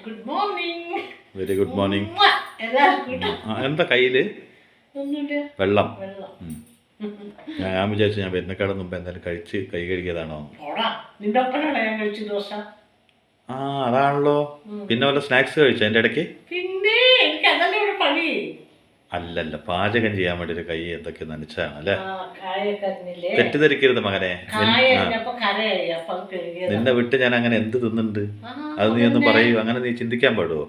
Good morning. Very good morning. എന്താ കയ്യില് വെള്ളം? വെള്ളം. ഞാൻ വിചാരിച്ചു ഞാൻ വരുന്നേക്കാട് മുമ്പ് എന്തായാലും കഴിച്ച് കൈ കഴുകിയതാണോ? നിന്റെ ഒപ്പനാണ് ഞാൻ കഴിച്ച ദോശ. ആ അതാണല്ലോ. പിന്നെ വല്ല സ്നാക്സ് കഴിച്ചോ അതിന്റെ ഇടയ്ക്ക്? പിന്നെ എനിക്ക് അതല്ലേ ഇവിടെ പണി. അല്ലല്ല, പാചകം ചെയ്യാൻ വേണ്ടി ഒരു കൈ എന്തൊക്കെ നനച്ചാണ് അല്ലേ? കായൊക്കെ തെറ്റിദ്ധരിക്കരുത് മകനെ. നിന്നെ വിട്ട് ഞാൻ അങ്ങനെ എന്ത് തിന്നുന്നുണ്ട് അത് നീ ഒന്ന് പറയൂ. അങ്ങനെ നീ ചിന്തിക്കാൻ പാടുവോ?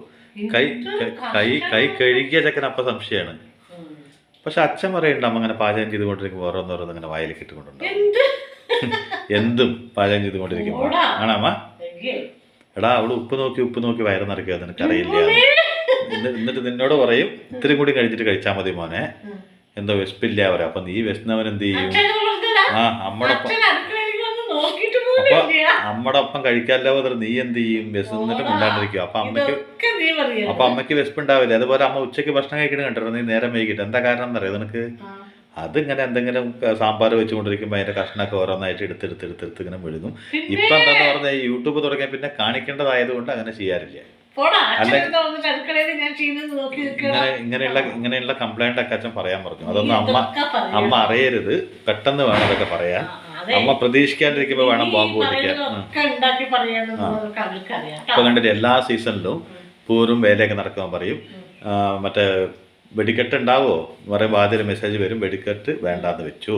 കൈ കൈ കൈ കഴുകിയ ചെക്കൻ അപ്പൊ സംശയമാണ്. പക്ഷെ അച്ഛൻ പറയണ്ട അമ്മ അങ്ങനെ പാചകം ചെയ്തുകൊണ്ടിരിക്കുമ്പോൾ ഓരോന്നോരോന്ന് അങ്ങനെ വായിലേക്ക് ഇട്ടുകൊണ്ടുണ്ടാവും. എന്തും പാചകം ചെയ്തുകൊണ്ടിരിക്കുമ്പോൾ ആണമ്മ. എടാ അവിടെ ഉപ്പ് നോക്കി വയറ് നിറയ്ക്കുക നിനക്കറിയില്ല. എന്നിട്ട് നിന്നോട് പറയും ഇത്തിരി കൂടി കഴിച്ചിട്ട് കഴിച്ചാൽ മതി മോനെ, എന്തോ വിശപ്പില്ല പറയാം. അപ്പൊ നീ വിശന്നവൻ എന്ത് ചെയ്യും? അമ്മയുടെ ഒപ്പം കഴിക്കാല്ലോ പറഞ്ഞ നീ എന്ത് ചെയ്യും? വിശന്നിട്ട് മിണ്ടാണ്ടിരിക്കും. അപ്പൊ അമ്മയ്ക്ക് വിശപ്പുണ്ടാവില്ല. അതുപോലെ അമ്മ ഉച്ചയ്ക്ക് ഭക്ഷണം കഴിക്കണ കണ്ടിട്ടോ നീ നേരം വൈകിട്ട്. എന്താ കാരണം എന്നറിയാം നിനക്ക്? അതിങ്ങനെ എന്തെങ്കിലും സാമ്പാർ വെച്ചുകൊണ്ടിരിക്കുമ്പോൾ അതിന്റെ കഷ്ണമൊക്കെ ഓരോന്നായിട്ട് എടുത്തെടുത്ത് ഇങ്ങനെ മെഴുകും. ഇപ്പൊ എന്താന്ന് പറഞ്ഞാൽ യൂട്യൂബ് തുടങ്ങിയ പിന്നെ കാണിക്കേണ്ടതായതുകൊണ്ട് അങ്ങനെ ചെയ്യാറില്ല. ഇങ്ങനെയുള്ള കംപ്ലൈന്റ് ഒക്കെ അച്ഛൻ പറയാൻ പറഞ്ഞു. അതൊന്നും അമ്മ അറിയരുത്. പെട്ടെന്ന് വേണം അതൊക്കെ പറയാൻ. അമ്മ പ്രതീക്ഷിക്കാണ്ടിരിക്കുമ്പോ വേണം ബോംബ് പൊട്ടിക്കാൻ. ഇപ്പൊ കണ്ടിട്ട് എല്ലാ സീസണിലും പൂരും വേലയൊക്കെ നടക്കുമ്പോൾ പറയും മറ്റേ വെടിക്കെട്ട് ഉണ്ടാവോ പറയുമ്പോൾ ആദ്യം മെസ്സേജ് വരും വെടിക്കെട്ട് വേണ്ടാന്ന് വെച്ചു.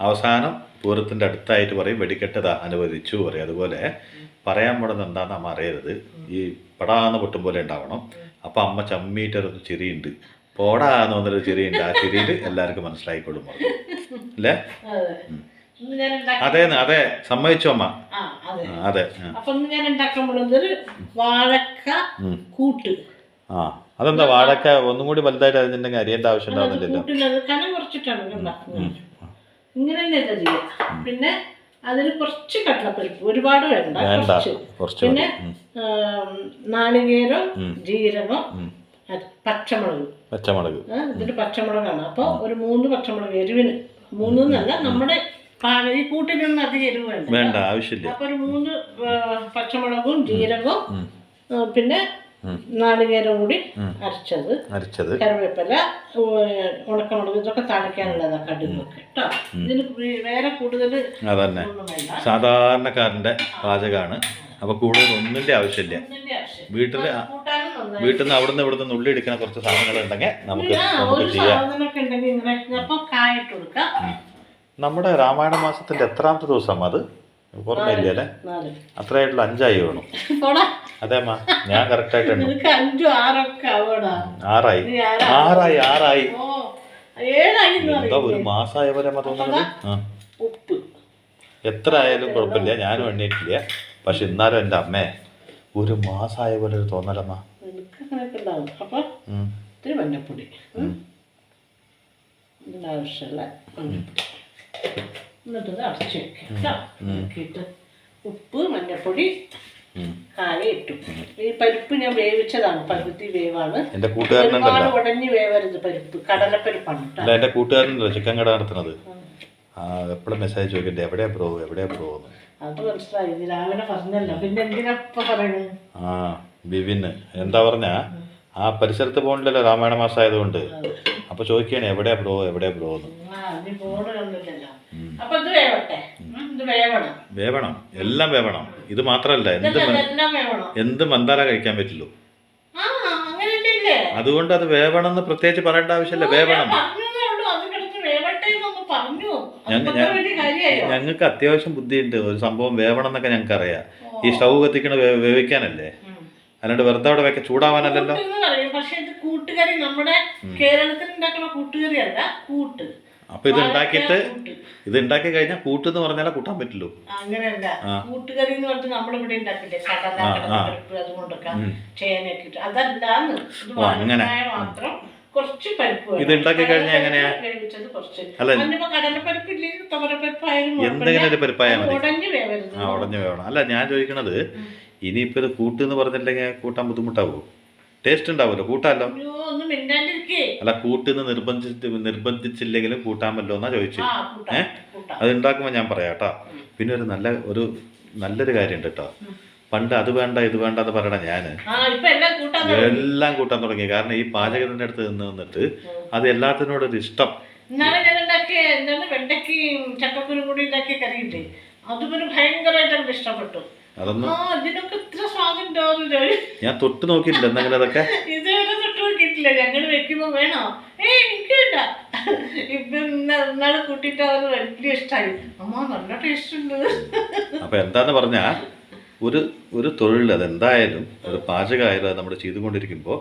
അവസാനം പൂരത്തിന്റെ അടുത്തായിട്ട് പറയും വെടിക്കെട്ട് അനുവദിച്ചു പറയും. അതുപോലെ പറയാൻ പോണെന്ന് എന്താണെന്ന് അമ്മ അറിയരുത്. ഈ പടാന്ന് പൊട്ടും പോലെ ഉണ്ടാവണം. അപ്പൊ അമ്മ ചമ്മീട്ടൊരു ചിരിയുണ്ട്, പോടാന്ന് വന്നൊരു ചിരിയുണ്ട്. ആ ചിരിയിൽ എല്ലാവർക്കും മനസ്സിലായിക്കൊള്ളും അല്ലേ? അതെ സമ്മതിച്ചു അമ്മ. അതെ. അതെന്താ വാഴക്ക ഒന്നും കൂടി വലുതായിട്ട് അതിന്റെ അരിയേണ്ട ആവശ്യം ഉണ്ടാവുന്നില്ലല്ലോ. പിന്നെ അതിന് കുറച്ച് കടലപ്പരിപ്പ്, ഒരുപാട് വേണ്ട, പിന്നെ നാളികേരം, ജീരകം, പച്ചമുളക്. ഇതിന് പച്ചമുളകാണ്. അപ്പൊ ഒരു 3 പച്ചമുളക് എരിവിന്. 3 എന്നല്ല, നമ്മുടെ ഈ കൂട്ടിനൊന്നും അധികം എരിവ് വേണ്ട, ആവശ്യമില്ല. അപ്പൊ ഒരു 3 പച്ചമുളകും ജീരകവും പിന്നെ നാളികേരം കൂടി അരച്ചത്, കറിവേപ്പില, ഉണക്കമുളക്, ഇതൊക്കെ തളിക്കാനുള്ളതാ കടുകൊക്കെ കേട്ടോ. ഇതിന് വേറെ കൂടുതൽ അതന്നെ സാധാരണക്കാരന്റെ പാചകമാണ്. അപ്പൊ കൂടുതൽ ഒന്നിന്റെ ആവശ്യമില്ല. വീട്ടിൽ നിന്ന് അവിടുന്ന് ഇവിടുന്ന് ഉള്ളി എടുക്കുന്ന കുറച്ച് സാധനങ്ങൾ ഉണ്ടെങ്കിൽ നമുക്ക് ചെയ്യാം. നമ്മുടെ രാമായണ മാസത്തിന്റെ എത്രാമത്തെ ദിവസം അത് ഓർമ്മയില്ലേ? അത്രയായിട്ടുള്ള 5 ആയി വേണം. അതെ അമ്മ, ഞാൻ കറക്റ്റ് ആയിട്ട് 6ആയി. എന്താ ഒരു മാസമായ പോലെ അമ്മ തോന്നുന്നത്? എത്ര ആയാലും കുഴപ്പമില്ല, ഞാനും എണ്ണീട്ടില്ല. പക്ഷെ എന്നാലും എൻ്റെ അമ്മേ ഒരു മാസമായ പോലെ ഒരു തോന്നലമ്മ. മഞ്ഞപ്പൊടി ഇതിനാവശ്യമുള്ള മഞ്ഞപ്പൊടി എന്നിട്ട് അടച്ചു വെക്കിട്ട് ഉപ്പ്, മഞ്ഞപ്പൊടി, കായ ഇട്ടു. ഈ പരിപ്പ് ഞാൻ വേവിച്ചതാണ്, പകുതി വേവാണ്. ഒരുപാട് ഉടഞ്ഞു വേവരുത് പരിപ്പ്, കടലപ്പരിപ്പാണ്. എന്റെ കൂട്ടുകാരനല്ലോ ചിക്കൻ കട നടത്തുന്നത്, എപ്പോഴും മെസ്സേജ് ചോദിക്കട്ടെ എവിടെയാ ബ്രോ അത് മനസ്സിലായി. രാവിലെ പറഞ്ഞല്ലോ, പിന്നെ എന്തിനാ പറയണേ? ബിവിന് എന്താ പറഞ്ഞാ ആ പരിസരത്ത് പോകണില്ലല്ലോ രാമായണ മാസം ആയതുകൊണ്ട്. അപ്പൊ ചോദിക്കുകയാണ് എവിടെയാ ബ്രോ എന്ന്. വേവണം, എല്ലാം വേവണം. ഇത് മാത്രല്ല എന്ത് മന്ദാല കഴിക്കാൻ പറ്റുള്ളൂ. അതുകൊണ്ട് അത് വേവണം എന്ന് പ്രത്യേകിച്ച് പറയേണ്ട ആവശ്യമില്ല. വേവണം. ഞങ്ങൾക്ക് അത്യാവശ്യം ബുദ്ധിയുണ്ട്. ഒരു സംഭവം വേവണം എന്നൊക്കെ ഞങ്ങൾക്ക് അറിയാം. ഈ സ്റ്റൗ കത്തിക്കണ വേവിക്കാനല്ലേ, അല്ലാണ്ട് വെറുതെ അവിടെ വെക്ക ചൂടാവാനല്ലല്ലോ. കൂട്ടുകറി നമ്മുടെ കേരളത്തിൽ ഉണ്ടാക്കുന്ന കൂട്ടുകറി അല്ല, കൂട്ട്. അപ്പൊ ഇത് ഉണ്ടാക്കി കഴിഞ്ഞാൽ കൂട്ട് എന്ന് പറഞ്ഞാൽ കൂട്ടാൻ പറ്റുള്ളൂ. അങ്ങനെയല്ല, കൂട്ടുകറി എന്ന് പറഞ്ഞിട്ട് നമ്മളിവിടെ ഉണ്ടാക്കില്ലേ, കടല, പരിപ്പ്, അതുകൊണ്ടൊക്കെ ചേനയൊക്കെ ഇട്ട് അതല്ലാന്ന്. അങ്ങനെ മാത്രം കുറച്ച് പരിപ്പ് ഇത് ഉണ്ടാക്കി കഴിഞ്ഞാൽ എങ്ങനെയാ? എന്തെങ്കിലും ഒരു പരിപ്പായാൽ മതി, ഉടഞ്ഞു വേവണം. അല്ല ഞാൻ ചോദിക്കണത്, ഇനിയിപ്പോ ഇത് കൂട്ടെന്ന് പറഞ്ഞില്ലെങ്കിൽ കൂട്ടാൻ ബുദ്ധിമുട്ടാവോ? ടേസ്റ്റ് ഉണ്ടാവുമല്ലോ, കൂട്ടാമല്ലോ. അല്ല കൂട്ടിന്ന് നിർബന്ധിച്ചില്ലെങ്കിലും കൂട്ടാമല്ലോ എന്നാ ചോദിച്ചു. അത് ഉണ്ടാക്കുമ്പോൾ ഞാൻ പറയാം കേട്ടോ. പിന്നെ ഒരു നല്ലൊരു കാര്യമുണ്ട് കേട്ടോ. പണ്ട് അത് വേണ്ട ഇത് വേണ്ട എന്ന് പറയണ ഞാൻ എല്ലാം കൂട്ടാൻ തുടങ്ങി. കാരണം ഈ പാചകത്തിൻ്റെ അടുത്ത് നിന്നിട്ട് അത് എല്ലാത്തിനോടൊരു ഇഷ്ടം. ഇന്നാളെ ഞാൻ ഉണ്ടാക്കിയ എന്താണ് വെണ്ടയ്ക്കയും ചക്കക്കുരും കൂടി ഉണ്ടാക്കിയ കറിയില്ലേ, അത് പിന്നെ ഭയങ്കരമായിട്ട് എനിക്ക് ഇഷ്ടപ്പെട്ടു. ഇതിനൊക്കെ ഇത്ര സ്വാദുണ്ടോ ഞാൻ തൊട്ട് നോക്കിയില്ല. എന്തെങ്കിലും അതൊക്കെ ഇതുവരെ തൊട്ട് നോക്കിയിട്ടില്ല. ഞങ്ങൾ വെക്കുമ്പോ വേണോ എനിക്ക് വേണ്ട. ഇപ്പൊ ഇന്നാള് കൂട്ടിട്ട് അവന് വലിയ ഇഷ്ടമായി. അമ്മ നല്ല ടേസ്റ്റ് ഉണ്ട്. അപ്പൊ എന്താന്ന് പറഞ്ഞാ ഒരു തൊഴിൽ അതെന്തായാലും ഒരു പാചകമായാലും അത് നമ്മൾ ചെയ്തുകൊണ്ടിരിക്കുമ്പോൾ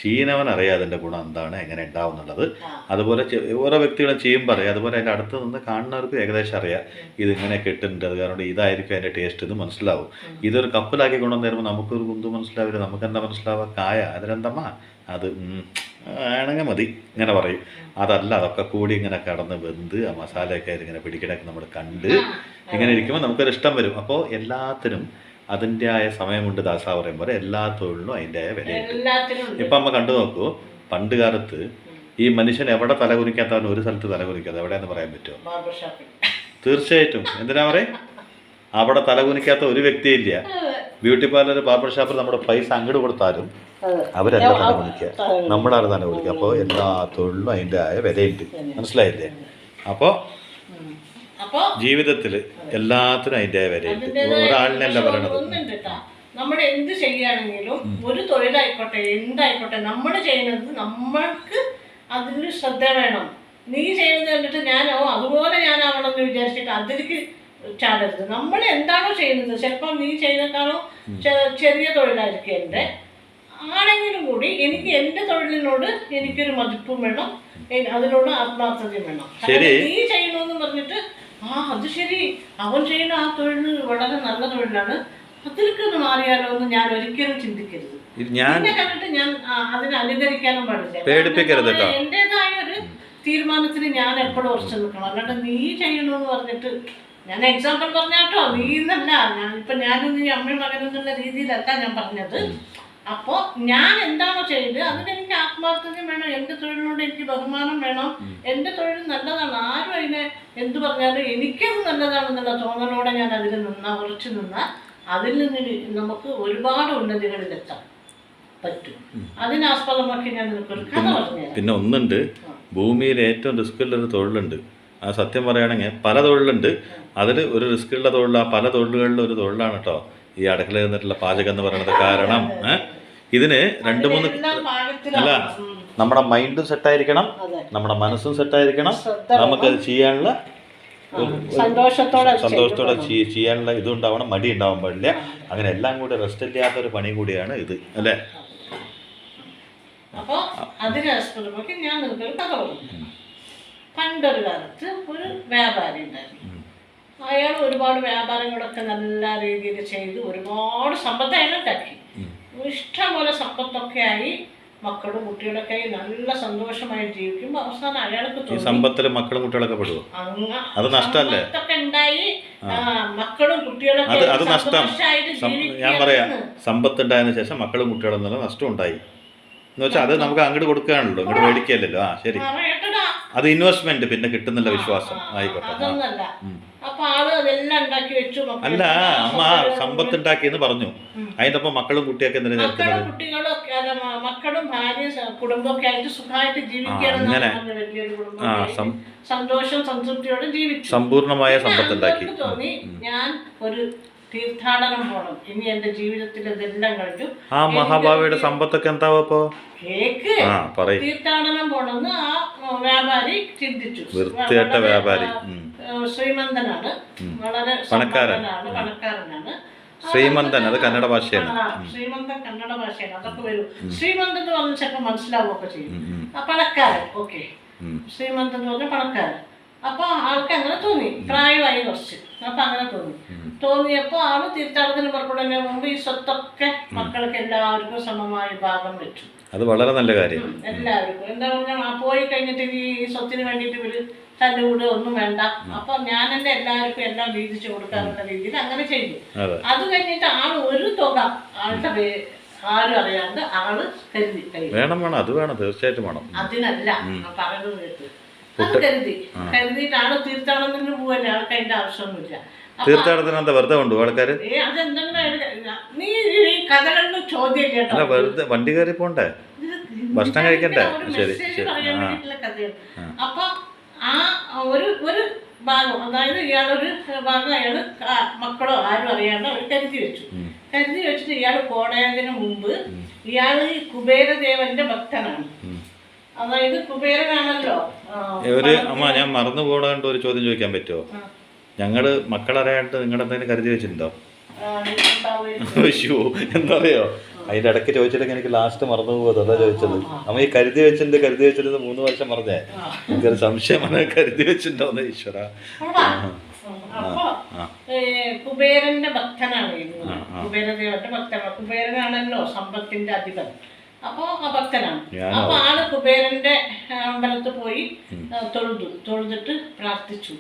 ചെയ്യുന്നവൻ അറിയാം അതിൻ്റെ ഗുണം എന്താണ്, എങ്ങനെ ഉണ്ടാവും എന്നുള്ളത്. അതുപോലെ ഓരോ വ്യക്തികളും ചെയ്യുമ്പോൾ അറിയാം. അതുപോലെ അതിൻ്റെ അടുത്ത് നിന്ന് കാണുന്നവർക്ക് ഏകദേശം അറിയാം ഇതിങ്ങനെയൊക്കെ ഇട്ടിട്ടുണ്ട്, അത് കാരണം ഇതായിരിക്കും അതിൻ്റെ ടേസ്റ്റ് എന്ന് മനസ്സിലാവും. ഇതൊരു കപ്പിലാക്കി കൊണ്ടുവന്ന് തരുമ്പോൾ നമുക്കൊരു കുന്തു മനസ്സിലാവില്ല. നമുക്ക് എന്താ മനസ്സിലാവുക, കായ അതിലെന്തമ്മ അത് ആണെങ്കിൽ മതി ഇങ്ങനെ പറയും. അതല്ല, അതൊക്കെ കൂടി ഇങ്ങനെ കടന്ന് വെന്ത് ആ മസാലയൊക്കെ ഇങ്ങനെ പിടിക്കണൊക്കെ നമ്മൾ കണ്ട് ഇങ്ങനെ ഇരിക്കുമ്പോൾ നമുക്കൊരു ഇഷ്ടം വരും. അപ്പോൾ എല്ലാത്തിനും അതിൻ്റെ ആയ സമയമുണ്ട്. ദാസ പറയും പോലെ എല്ലാ തൊഴിലിനും അതിൻ്റെ ആയ വിലയുണ്ട്. ഇപ്പം അമ്മ കണ്ടു നോക്കൂ, പണ്ട് കാലത്ത് ഈ മനുഷ്യൻ എവിടെ തലകുനിക്കാത്തവൻ ഒരു സ്ഥലത്ത് തലകുനിക്കാതെ എവിടെയെന്ന് പറയാൻ പറ്റുമോ? തീർച്ചയായിട്ടും. എന്തിനാ പറയും, അവിടെ തലകുനിക്കാത്ത ഒരു വ്യക്തിയില്ല. ബ്യൂട്ടി പാർലർ, ബാർബർ ഷോപ്പിൽ നമ്മുടെ പൈസ അങ്ങോട്ട് കൊടുത്താലും അവരെല്ലാം തലകുനിക്കുക, നമ്മളാണ് തലകുനിക്കുക. അപ്പോൾ എല്ലാ തൊഴിലിനും അതിൻ്റെ ആയ വിലയുണ്ട്. മനസ്സിലായില്ലേ? അപ്പോൾ ജീവിതത്തിൽ എല്ലാത്തിനും അതിൻ്റെ വിലയുണ്ട്. ഒരാളിനല്ല പറയണത്. നമ്മൾ എന്ത് ചെയ്യുകയാണെങ്കിലും ഒരു തൊഴിലായിക്കോട്ടെ എന്തായിക്കോട്ടെ നമ്മൾ ചെയ്യുന്നത് നമ്മൾക്ക് അതിന് ശ്രദ്ധ വേണം. നീ ചെയ്യുന്നത് കണ്ടിട്ട് ഞാനോ അതുപോലെ ഞാനാവണമെന്ന് വിചാരിച്ചിട്ട് അതിലേക്ക് ചാടരുത്. നമ്മൾ എന്താണോ ചെയ്യുന്നത്, ചിലപ്പോൾ നീ ചെയ്യുന്നേക്കാളോ ചെറിയ തൊഴിലായിരിക്കും എൻ്റെ ആണെങ്കിലും കൂടി എനിക്ക് എൻ്റെ തൊഴിലിനോട് എനിക്കൊരു മതിപ്പും വേണം, അതിനോട് ആത്മാർത്ഥതയും വേണം. നീ ചെയ്യണമെന്ന് പറഞ്ഞിട്ട് അത് ശരി, അവൻ ചെയ്യുന്ന ആ തൊഴിൽ വളരെ നല്ല തൊഴിലാണ്, അതിലേക്കൊന്ന് മാറിയാലോ എന്ന് ഞാൻ ഒരിക്കലും ചിന്തിക്കരുത്. എന്നെ കണ്ടിട്ട് ഞാൻ അതിനെ അനുകരിക്കാനും പാടില്ല. എന്റേതായ ഒരു തീരുമാനത്തിന് ഞാൻ എപ്പോഴും ഉറച്ചു നിൽക്കണം. അല്ലാണ്ട് നീ ചെയ്യണമെന്ന് പറഞ്ഞിട്ട്, ഞാൻ എക്സാമ്പിൾ പറഞ്ഞാട്ടോ, നീ എന്നല്ല, ഞാനും നീ അമ്മയും മകനെന്നുള്ള രീതിയിലല്ല ഞാൻ പറഞ്ഞത്. അപ്പോൾ ഞാൻ എന്താണോ ചെയ്തത് അതിനെനിക്ക് ആത്മാർത്ഥതയും വേണം, എൻ്റെ തൊഴിലിനോട് എനിക്ക് ബഹുമാനം വേണം. എൻ്റെ തൊഴിൽ നല്ലതാണ്, ആരും അതിനെ എന്തു പറഞ്ഞാലും എനിക്കത് നല്ലതാണെന്നുള്ള തോന്നലോടെ ഞാൻ അതിൽ ഉറച്ചു നിന്നാൽ അതിൽ നിന്ന് നമുക്ക് ഒരുപാട് ഉന്നതികളിലെത്താൻ പറ്റും. അതിനാസ്പദമാക്കി ഞാൻ നിനക്കൊരു കഥ പറഞ്ഞു. പിന്നെ ഒന്നുണ്ട്, ഭൂമിയിൽ ഏറ്റവും റിസ്ക്കുള്ളൊരു തൊഴിലുണ്ട്. ആ സത്യം പറയുകയാണെങ്കിൽ പല തൊഴിലുണ്ട്, അതിൽ ഒരു റിസ്ക്കുള്ള തൊഴിൽ, ആ പല തൊഴിലുകളിലും ഒരു തൊഴിലാണ് കേട്ടോ ഈ അടുക്കളയിൽ നിന്നിട്ടുള്ള പാചകം എന്ന് പറയുന്നത്. കാരണം ഇതിന് 2-3 അല്ല, നമ്മുടെ മൈൻഡും സെറ്റായിരിക്കണം, നമ്മുടെ മനസ്സും സെറ്റായിരിക്കണം, നമുക്കത് ചെയ്യാനുള്ള സന്തോഷത്തോടെ ചെയ്യാനുള്ള ഇതുണ്ടാവണം, മടി ഉണ്ടാവാൻ പാടില്ല. അങ്ങനെ എല്ലാം കൂടി റെസ്റ്റ് ഇല്ലാത്തൊരു പണി കൂടിയാണ് ഇത്, അല്ലേ? അപ്പോൾ അതിനാസ്പദമാക്കി ഞാൻ നിങ്ങൾക്കൊരു കഥ പറഞ്ഞു. പണ്ടൊരു കാലത്ത് ഒരു വ്യാപാരി ഉണ്ടായിരുന്നു. അയാൾ ഒരുപാട് വ്യാപാരങ്ങളൊക്കെ നല്ല രീതിയിൽ ചെയ്ത് ഒരുപാട് സമ്പത്ത് അയാൾ ഉണ്ടാക്കി. ഇഷ്ടംപോലെ സമ്പത്തൊക്കെ ആയി, മക്കളും കുട്ടികളൊക്കെ ആയി നല്ല സന്തോഷമായി ജീവിക്കുമ്പോൾ അവസാനം അയാൾക്ക് സമ്പത്തില് മക്കളും കുട്ടികളൊക്കെ പെടുവോ? അത് നഷ്ടല്ലേ? ഉണ്ടായി മക്കളും കുട്ടികളൊക്കെ അത് നഷ്ടം. ഞാൻ പറയാം, സമ്പത്ത് ഉണ്ടായതിനു ശേഷം മക്കളും കുട്ടികളും എന്നുള്ള നഷ്ടം ഉണ്ടായി എന്ന് വെച്ചാൽ അത് നമുക്ക് അങ്ങോട്ട് കൊടുക്കുകയാണല്ലോ, ഇങ്ങോട്ട് മേടിക്കല്ലോ. ശരി, അത് ഇൻവെസ്റ്റ്മെന്റ് പിന്നെ കിട്ടുന്നില്ല വിശ്വാസം. ആയിക്കോട്ടെ. അപ്പൊ ആള് അതെല്ലാം ഉണ്ടാക്കി വെച്ചു. അല്ല, അമ്മ സമ്പത്ത് ഉണ്ടാക്കിയെന്ന് പറഞ്ഞു, അതിന്റെ ഒപ്പം മക്കളും കുട്ടിയൊക്കെ എന്തിനാ ചേർക്കുന്നത്? മക്കളും ഭാര്യ കുടുംബമൊക്കെ ആയിട്ട് സുഖമായിട്ട് ജീവിക്കണം, വലിയൊരു കുടുംബം, സന്തോഷം സംതൃപ്തിയോടെ ജീവിച്ചു, സമ്പൂർണമായ സമ്പത്ത് ഉണ്ടാക്കി. തോന്നി ഞാൻ ഒരു തീർത്ഥാടനം പോണം, ഇനി എന്റെ ജീവിതത്തിൽ ഇതെല്ലാം കഴിഞ്ഞു. ആ മഹാഭാവിയുടെ സമ്പത്തൊക്കെ എന്താവപ്പോ കേക്ക് തീർത്ഥാടനം പോണെന്ന് ആ വ്യാപാരി ചിന്തിച്ചു. വൃത്തികെട്ട വ്യാപാരി, ശ്രീമന്തനാണ്, വളരെ പണക്കാരനാണ്. ശ്രീമന്തൻ, അത് കന്നഡ ഭാഷയാണ്. ശ്രീമന്തൻ കന്നഡ ഭാഷയാണ്. അതൊക്കെ വരും. ശ്രീമന്തൻ എന്ന് പറഞ്ഞാൽ ചിലപ്പോൾ മനസ്സിലാവുകയൊക്കെ ചെയ്യും. ആ പണക്കാരൻ, ഓക്കെ, ശ്രീമന്തൻ എന്ന് പറഞ്ഞാൽ പണക്കാരൻ. അപ്പൊ ആൾക്ക് അങ്ങനെ തോന്നി, പ്രായമായി കുറച്ച്. അപ്പൊ അങ്ങനെ തോന്നിയപ്പോ ആള് തീർത്ഥാടനത്തിന് പുറപ്പെടുന്നതിന് മുമ്പ് ഈ സ്വത്തൊക്കെ മക്കൾക്ക് എല്ലാവർക്കും സമമായി ഭാഗം വെച്ചു. അത് വളരെ നല്ല കാര്യം. എല്ലാവർക്കും എന്താ പറഞ്ഞാൽ പോയി കഴിഞ്ഞിട്ട് ഈ സ്വത്തിന് വേണ്ടിയിട്ട് ഇവര് തല്ലുകൂട് ഒന്നും വേണ്ട, അപ്പൊ ഞാൻ എന്റെ എല്ലാവർക്കും എല്ലാം വീതിച്ചു കൊടുക്കാനുള്ള രീതിയിൽ അങ്ങനെ ചെയ്തു. അത് കഴിഞ്ഞിട്ട് ആള് ഒരു തുക ആളുടെ ആരും അറിയാണ്ട് ആള് കരുതി അത് വേണം, തീർച്ചയായിട്ടും വേണം. അതിനല്ല പറയുന്നത് കേട്ട്, അത് കരുതിയിട്ട് ആള് തീർത്ഥാടനത്തിന് പോവല്ലേ, ആൾക്ക് അതിന്റെ ആവശ്യമൊന്നുമില്ല. തീർത്ഥാടനത്തിന് എന്താ വെറുതെ കൊണ്ടുപോകും ആൾക്കാര്? നീ ഈ കഥകളിൽ ചോദ്യം കേട്ടോ. അല്ല വെറുതെ വണ്ടി കയറി പോണ്ടേ, ഭക്ഷണം കഴിക്കണ്ടേ? ശരി ശരി. അപ്പൊ ആ ഒരു ഭാഗം, അതായത് ഇയാളൊരു ഭാഗം അയാള് മക്കളോ ആരും അറിയാണ്ട് അവർ കരുതി വെച്ചിട്ട് ഇയാൾ പോണതിന് മുമ്പ് ഇയാള് ഈ കുബേരദേവന്റെ ഭക്തനാണ്. അതായത് കുബേരനാണല്ലോ. അമ്മ ഞാൻ മറന്നു പോകേണ്ട ഒരു ചോദ്യം ചോദിക്കാൻ പറ്റുമോ? ഞങ്ങള് മക്കളറിയാണ്ട് നിങ്ങളുടെ എന്തെങ്കിലും കരുതി വെച്ചിട്ടുണ്ടോ? അയ്യോ, എന്താ അറിയോ, അതിന്റെ ഇടയ്ക്ക് ചോദിച്ചില്ലെങ്കിൽ എനിക്ക് ലാസ്റ്റ് മറന്നു പോകുന്നത്, അതാ ചോദിച്ചത്. നമ്മ ഈ കരുതി വെച്ചിട്ട് 3 വർഷം പറഞ്ഞേ, എനിക്കൊരു സംശയമാണ് കരുതി വെച്ചിട്ടുണ്ടോന്ന്. ഈശ്വര. അപ്പൊ കുബേരന്റെ ഭക്തനാണ്, കുബേരദേവന്റെ ഭക്തനാണ്. കുബേരനാണല്ലോ സമ്പത്തിന്റെ അധിപൻ. അപ്പൊ ആ ഭക്തനാണ്. അപ്പൊ ആള് കുബേരന്റെ അമ്പലത്തിൽ പോയി തൊഴുതിട്ട് പ്രാർത്ഥിച്ചു.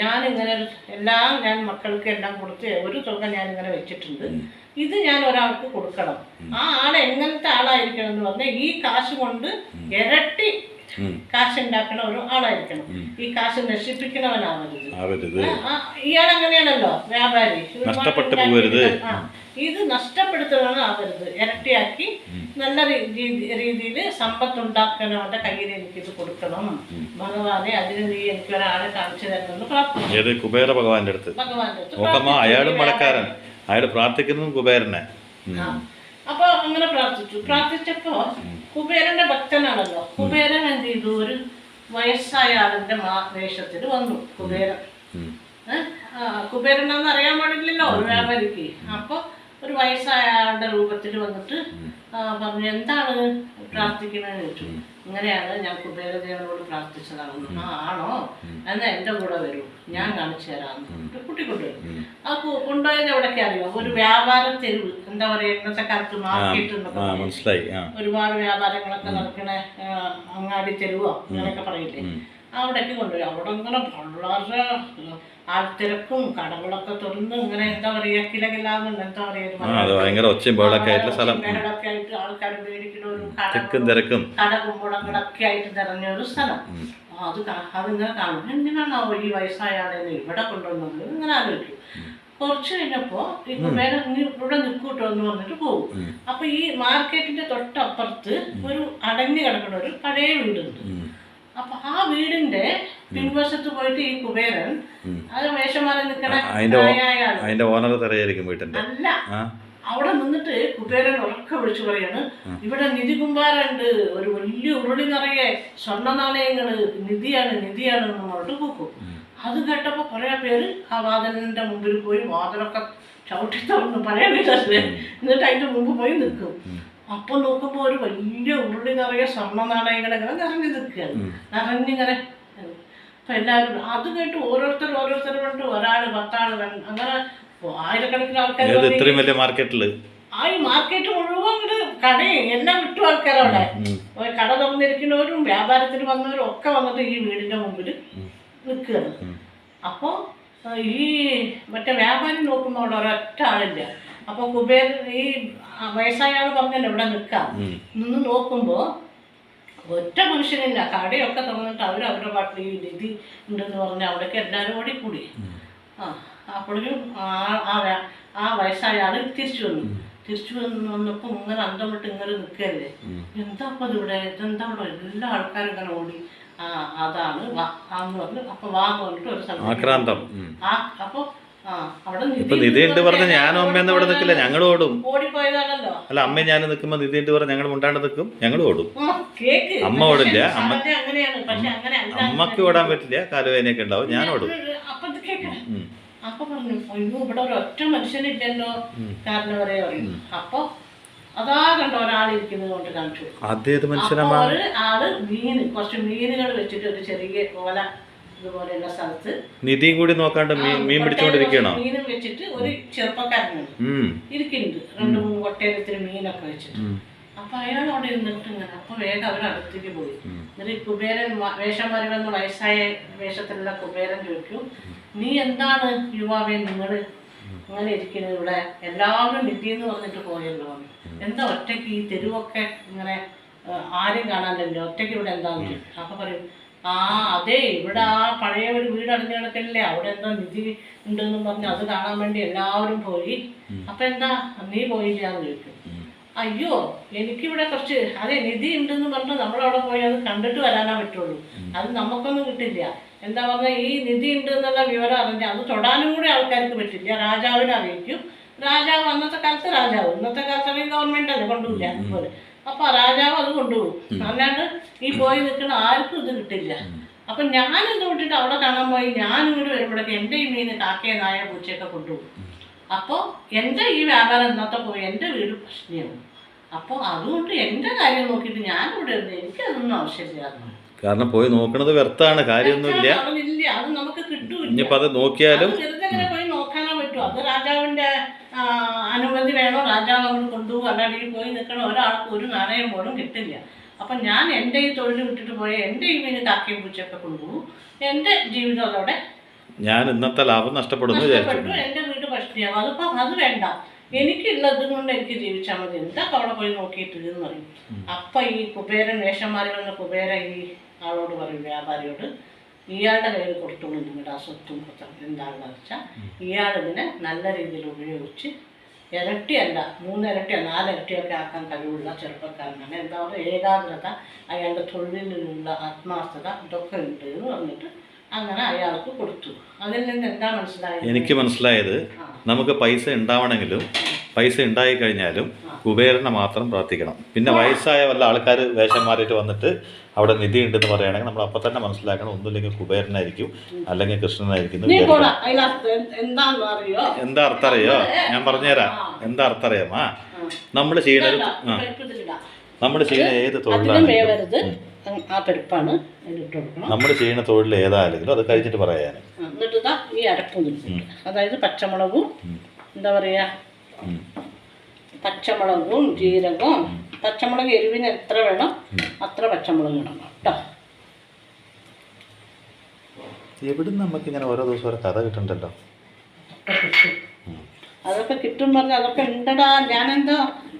ഞാനിങ്ങനെ എല്ലാം ഞാൻ മക്കൾക്ക് എല്ലാം കൊടുത്ത് ഒരു തുക ഞാനിങ്ങനെ വെച്ചിട്ടുണ്ട്, ഇത് ഞാൻ ഒരാൾക്ക് കൊടുക്കണം. ആ ആൾ എങ്ങനത്തെ ആളായിരിക്കണം എന്ന് പറഞ്ഞാൽ ഈ കാശ് കൊണ്ട് ഇരട്ടി കാശ് ഉണ്ടാക്കണ ഒരു ആളായിരിക്കണം. ഈ കാശ് നശിപ്പിക്കണവനാവരുത്. ഇയാളെങ്ങനെയാണല്ലോ വ്യാപാരി, ഇത് നഷ്ടപ്പെടുത്തുന്നവനാവരുത്. ഇരട്ടിയാക്കി നല്ല രീതിയിൽ സമ്പത്തുണ്ടാക്കണവന്റെ കയ്യിൽ എനിക്കിത് കൊടുക്കണം ഭഗവാനെ, അതിന് നീ എനിക്ക് ഒരാളെ കാണിച്ചു തരണമെന്ന് പ്രാർത്ഥിച്ചു. കുബേര ഭഗവാന്റെ അടുത്ത്. അയാളും മടക്കാരൻ, അയാൾ പ്രാർത്ഥിക്കുന്നതും കുബേരനെ. അപ്പൊ അങ്ങനെ പ്രാർത്ഥിച്ചപ്പോ കുബേരന്റെ ഭക്തനാണല്ലോ. കുബേരൻ എന്ത് ചെയ്തു, ഒരു വയസ്സായ ആളിന്റെ വേഷത്തിൽ വന്നു. കുബേരനെന്ന് അറിയാൻ പാടില്ലല്ലോ ഒരു വ്യാപാരിക്ക്. അപ്പൊ ഒരു വയസ്സായ ആളുടെ രൂപത്തിൽ വന്നിട്ട് പറഞ്ഞു, എന്താണ് പ്രാർത്ഥിക്കണമെന്ന് ചോദിച്ചു. ഇങ്ങനെയാണ്, ഞാൻ കുബേരദേവനോട് പ്രാർത്ഥിച്ചതാണെന്ന്. ആണോ, എന്നാ എന്റെ കൂടെ വരൂ, ഞാൻ കാണിച്ചു തരാമെന്ന് കുട്ടി കൊണ്ടുവരും. ആ കൊണ്ടുപോയത് എവിടൊക്കെ അറിയോ, ഒരു വ്യാപാര തെരുവ്, എന്താ പറയാ ഇന്നത്തെ കാലത്ത് മാർക്കറ്റ് എന്നൊക്കെ ഒരുപാട് വ്യാപാരങ്ങളൊക്കെ നടക്കണ അങ്ങാടി തെരുവോ അങ്ങനെയൊക്കെ പറയില്ലേ, അവിടേക്ക് കൊണ്ടുപോയി. അവിടെ ഇങ്ങനെ വളരെ ആൾത്തിരക്കും കടകളൊക്കെ തുറന്ന് ഇങ്ങനെ എന്താ പറയാ കിലകിലാന്ന് എന്താ പറയാ ആയിട്ട് ആൾക്കാർ മേടിക്കണൊരു കടകുമ്പടങ്ങളൊക്കെ ആയിട്ട് നിറഞ്ഞൊരു സ്ഥലം. അതിങ്ങനെ കാണും. എന്തിനാണോ ഈ വയസ്സായ ആളെ ഇവിടെ കൊണ്ടുവന്നത് ഇങ്ങനെ ആലോചിക്കും. കുറച്ച് കഴിഞ്ഞപ്പോ ഈ കുബേരൻ ഇവിടെ നിൽക്കൂട്ടോ എന്ന് പറഞ്ഞിട്ട് പോകും. അപ്പൊ ഈ മാർക്കറ്റിന്റെ തൊട്ടപ്പുറത്ത് ഒരു അടഞ്ഞു കിടക്കുന്ന ഒരു പഴയ വീടുണ്ട്. അപ്പൊ ആ വീടിന്റെ പിൻവശത്ത് പോയിട്ട് ഈ കുബേരൻ അത് വേഷമാറി നിൽക്കണ അല്ല, അവിടെ നിന്നിട്ട് കുബേരൻ ഉറക്കെ വിളിച്ചു പറയാണ്, ഇവിടെ നിധി കുമ്പാരുണ്ട്, ഒരു വലിയ ഉരുളി നിറയെ സ്വർണ്ണ നാണയങ്ങള്, നിധിയാണ് എന്ന് പറഞ്ഞിട്ട് കൂക്കും. അത് കേട്ടപ്പോ കുറെ പേര് ആ വാതിലിന്റെ മുമ്പിൽ പോയി വാതിലൊക്കെ ചവിട്ടി തുറന്നു പഴയ വീടല്ലേ, എന്നിട്ട് അതിന്റെ മുമ്പ് പോയി നിൽക്കും. അപ്പൊ നോക്കുമ്പോ ഒരു വലിയ ഉരുളി നിറയെ സ്വർണ്ണ നാണയങ്ങളിങ്ങനെ നിറഞ്ഞു നിൽക്കുകയാണ്, നിറഞ്ഞിങ്ങനെ. അപ്പൊ എല്ലാവരും അത് കേട്ട് ഓരോരുത്തർ കണ്ടു, ഒരാള് 10 ആള് അങ്ങനെ ആയിരക്കണക്കിന് ആൾക്കാർ. ആ ഈ മാർക്കറ്റ് മുഴുവൻ കടയും എല്ലാം വിട്ടു ആൾക്കാരവിടെ. കട തുറന്നിരിക്കുന്നവരും വ്യാപാരത്തിന് വന്നവരും ഒക്കെ വന്നിട്ട് ഈ വീടിന്റെ മുമ്പിൽ നിൽക്കുകയാണ്. അപ്പൊ ഈ മറ്റേ വ്യാപാരി നോക്കുമ്പോ അവിടെ ഒരൊറ്റ ആളില്ല. അപ്പൊ കുബേരൻ ഈ വയസ്സായ ആൾ പറഞ്ഞല്ലോ ഇവിടെ നിൽക്കാം നിന്ന് നോക്കുമ്പോ ഒറ്റ മനുഷ്യനില്ല. കടയൊക്കെ തുറന്നിട്ട് അവരുടെ പാട്ടിൽ ഈ നിധി ഉണ്ടെന്ന് പറഞ്ഞ് അവിടേക്ക് എല്ലാവരും ഓടിക്കൂടി. അപ്പോഴും ആ വയസ്സായ ആള് തിരിച്ചു വന്നപ്പോ ഇങ്ങനെ അന്തം വിട്ട് ഇങ്ങനെ നിൽക്കല്ലേ, എന്താ അപ്പൊ ഇതിവിടെ, ഇതെന്താ ഇവിടെ എല്ലാ ആൾക്കാരും ഇങ്ങനെ ഓടി. അതാണ് ആന്ന് പറഞ്ഞു. അപ്പൊ വാന്ന് പറഞ്ഞിട്ട് ഒരു സ്ഥലം. അപ്പൊ നിധിയുണ്ട് പറഞ്ഞ ഞാനും അമ്മയൊന്നും ഇവിടെ നിൽക്കില്ല, ഞങ്ങൾ ഓടും. ഓടിപ്പോയതാണല്ലോ. അല്ല അമ്മ ഞാൻ നിൽക്കുമ്പോ നിധിയുണ്ട് പറഞ്ഞ ഞങ്ങൾ മുണ്ടാണ്ട് നിൽക്കും, ഞങ്ങൾ ഓടും. അമ്മ ഓടില്ല, അമ്മക്ക് ഓടാൻ പറ്റില്ല, കാലുവേനയൊക്കെ ഉണ്ടാവും, ഞാൻ ഓടും. അപ്പൊ പറഞ്ഞു, അയ്യോ ഇവിടെ ഒരൊറ്റ മനുഷ്യനില്ലല്ലോ കാരണം വരെ പറയും. അപ്പൊ അതാ കണ്ടോ ഒരാളിരിക്കുന്നത് കൊണ്ട് കാണിച്ചു. ആള് കുറച്ച് മീനുകൾ വെച്ചിട്ട് ഒരു ചെറിയ ഓല ഇതുപോലെയുള്ള സ്ഥലത്ത് നിധിയും കൂടി നോക്കാണ്ട് മീൻ പിടിച്ചോണ്ടിരിക്കണോ, മീനും വെച്ചിട്ട് ഒരു ചെറുപ്പക്കാരനുണ്ട് ഇരിക്കുന്നുണ്ട്, 2-3 കൊട്ടയിലത്തിന് മീനൊക്കെ വെച്ചിട്ട്. അപ്പൊ അയാൾ അവിടെ ഇരുന്നിട്ട് ഇങ്ങനെ. അപ്പൊ വേഗം അവരടുത്തേക്ക് പോയി. എന്നിട്ട് കുബേരൻ വേഷം മാറി വന്ന വയസ്സായ വേഷത്തിലുള്ള കുബേരൻ ചോദിക്കും, നീ എന്താണ് യുവാവേ നിങ്ങൾ ഇങ്ങനെ ഇരിക്കുന്നത് ഇവിടെ, എല്ലാവരും നിധി എന്ന് പറഞ്ഞിട്ട് പോയല്ലോ, എന്താ ഒറ്റയ്ക്ക് ഈ തെരുവൊക്കെ ഇങ്ങനെ ആരും കാണാനല്ലോ, ഒറ്റയ്ക്ക് ഇവിടെ എന്താന്ന് ചോദിക്കും. അപ്പൊ പറയും, ആ അതെ, ഇവിടെ ആ പഴയ ഒരു വീട് അടഞ്ഞു കിടക്കല്ലേ, അവിടെ എന്തോ നിധി ഉണ്ടെന്നും പറഞ്ഞ് അത് കാണാൻ വേണ്ടി എല്ലാവരും പോയി. അപ്പൊ എന്താ നീ പോയില്ലാന്ന് ചോദിക്കും. അയ്യോ എനിക്കിവിടെ കുറച്ച് അതെ നിധി ഉണ്ടെന്ന് പറഞ്ഞ് നമ്മളവിടെ പോയി അത് കണ്ടിട്ട് വരാനാ പറ്റുള്ളൂ, അത് നമുക്കൊന്നും കിട്ടില്ല. എന്താ പറഞ്ഞാൽ ഈ നിധി ഉണ്ട് എന്നുള്ള വിവരം അറിഞ്ഞാൽ അത് തൊടാനും കൂടി ആൾക്കാർക്ക് പറ്റില്ല. രാജാവിനെ അറിയിക്കും. രാജാവ് അന്നത്തെ കാലത്ത് രാജാവ്, ഇന്നത്തെ കാലത്ത് ഗവൺമെന്റ് അല്ലേ കൊണ്ടുപോയില്ല അതുപോലെ. അപ്പൊ രാജാവ് അത് കൊണ്ടുപോകും. അല്ലാണ്ട് ഈ പോയി നിൽക്കുന്ന ആർക്കും ഇത് കിട്ടില്ല. അപ്പൊ ഞാനിത് വിട്ടിട്ട് അവിടെ കാണാൻ പോയി, ഞാൻ ഇങ്ങോട്ട് വരുമ്പോഴേക്ക് എൻ്റെ ഈ മീൻ കാക്കയെ നായ പൂച്ചയൊക്കെ കൊണ്ടുപോകും. അപ്പോൾ എൻ്റെ ഈ വ്യാപാരം ഇന്നത്തെ പോയി എൻ്റെ വീട് പ്രശ്നമാവും. അപ്പോൾ അതുകൊണ്ട് എൻ്റെ കാര്യം നോക്കിയിട്ട് ഞാനിവിടെ ഇരുന്ന് എനിക്കതൊന്നും ആവശ്യമില്ല. കാരണം പോയി നോക്കണത് വ്യർത്ഥാണ്, കാര്യമൊന്നുമില്ല. അത് നമുക്ക് കിട്ടൂല. ഇനിയിപ്പോൾ അത് നോക്കിയാലും വെറുതെ പോയി നോക്കാനോ പറ്റുമോ? അത് രാജാവിൻ്റെ അനുമതി വേണോ, രാജാവ് നമ്മൾ കൊണ്ടുപോകും. അല്ലാണ്ട് ഈ പോയി നിൽക്കണ ഒരാൾക്ക് ഒരു നാണയം പോലും കിട്ടില്ല. അപ്പം ഞാൻ എൻ്റെ ഈ തൊഴിൽ വിട്ടിട്ട് പോയ എൻ്റെ ഈ മീൻ കാക്കയും പൂച്ചയൊക്കെ കൊണ്ടുപോകും. എൻ്റെ ജീവിതം അതോടെ ഞാൻ ഇന്നത്തെ ലാഭം നഷ്ടപ്പെടുന്നു. എൻ്റെ വീട് ഭക്ഷണിയാവും. അതിപ്പോൾ അത് വേണ്ട, എനിക്കുള്ളത് കൊണ്ട് എനിക്ക് ജീവിച്ചാൽ മതി. എന്താ അവിടെ പോയി നോക്കിയിട്ട് എന്ന് പറയും. അപ്പം ഈ കുബേരൻ വേഷന്മാരിൽ വന്ന കുബേര ഈ ആളോട് പറയും, വ്യാപാരിയോട്, ഇയാളുടെ കയ്യിൽ കൊടുത്തോളൂ നിങ്ങളുടെ ആ സ്വത്തും എന്താണെന്ന് വെച്ചാൽ ഇയാളിതിനെ നല്ല രീതിയിൽ ഉപയോഗിച്ച് ഇരട്ടിയല്ല 3 ഇരട്ടിയോ 4 ഇരട്ടിയൊക്കെ ആക്കാൻ കഴിവുള്ള ചെറുപ്പക്കാരനാണ്. എന്താ പറയുക, ഏകാഗ്രത, അയാളുടെ തൊഴിലിലുള്ള ആത്മാർത്ഥത ഇതൊക്കെ ഉണ്ട് എന്ന് പറഞ്ഞിട്ട് അങ്ങനെ അയാൾക്ക് കൊടുത്തു. അതിൽ നിന്ന് എന്താ മനസ്സിലായത്? എനിക്ക് മനസ്സിലായത്, നമുക്ക് പൈസ ഉണ്ടാവണമെങ്കിലും പൈസ ഉണ്ടായി കഴിഞ്ഞാലും കുബേരനെ മാത്രം പ്രാർത്ഥിക്കണം. പിന്നെ വയസ്സായ വല്ല ആൾക്കാർ വേഷം മാറിയിട്ട് വന്നിട്ട് അവിടെ നിധി ഉണ്ടെന്ന് പറയുകയാണെങ്കിൽ നമ്മൾ അപ്പം തന്നെ മനസ്സിലാക്കണം, ഒന്നുമില്ലെങ്കിൽ കുബേരനായിരിക്കും അല്ലെങ്കിൽ കൃഷ്ണനായിരിക്കും. എന്താ അർത്ഥം അറിയോ? ഞാൻ പറഞ്ഞുതരാം എന്താ അർത്ഥം അറിയാമോ. നമ്മൾ ചെയ്യുന്ന ഏത് തൊഴിലാണെങ്കിലും നമ്മൾ ചെയ്യുന്ന തൊഴിൽ ഏതായാലും അത് കഴിച്ചിട്ട് പറയാന്. എന്നിട്ട് ഈ അരപ്പ് അതായത് പച്ചമുളകും എന്താ പറയാ, പച്ചമുളകും ജീരകവും. പച്ചമുളക് എരിവിന് എത്ര വേണം അത്ര പച്ചമുളക് ഇടണം കേട്ടോ. എവിടുന്ന് നമുക്ക് ഇങ്ങനെ ഓരോ ദിവസം ഓരോ കഥ കിട്ടണ്ടല്ലോ. അതൊക്കെ കിട്ടും പറഞ്ഞ അതൊക്കെ ഉണ്ടടാ. ഞാനെന്താ